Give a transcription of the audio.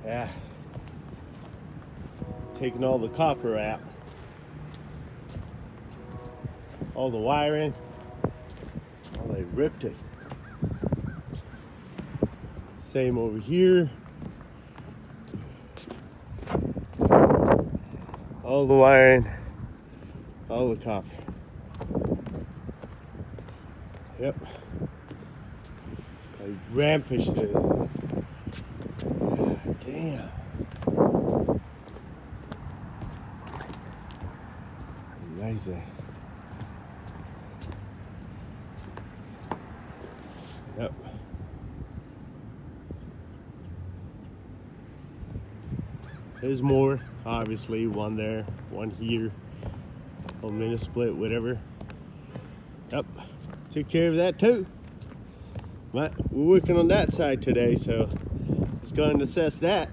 Yeah. Taking all the copper out. All the wiring. Oh, they ripped it. Same over here. All the wiring. All the copper. Yep. I rampaged it. Damn. Amazing. Yep. There's more, obviously. One there, one here. A minute split, whatever. Yep. Took care of that too. But we're working on that side today, so let's go and assess that.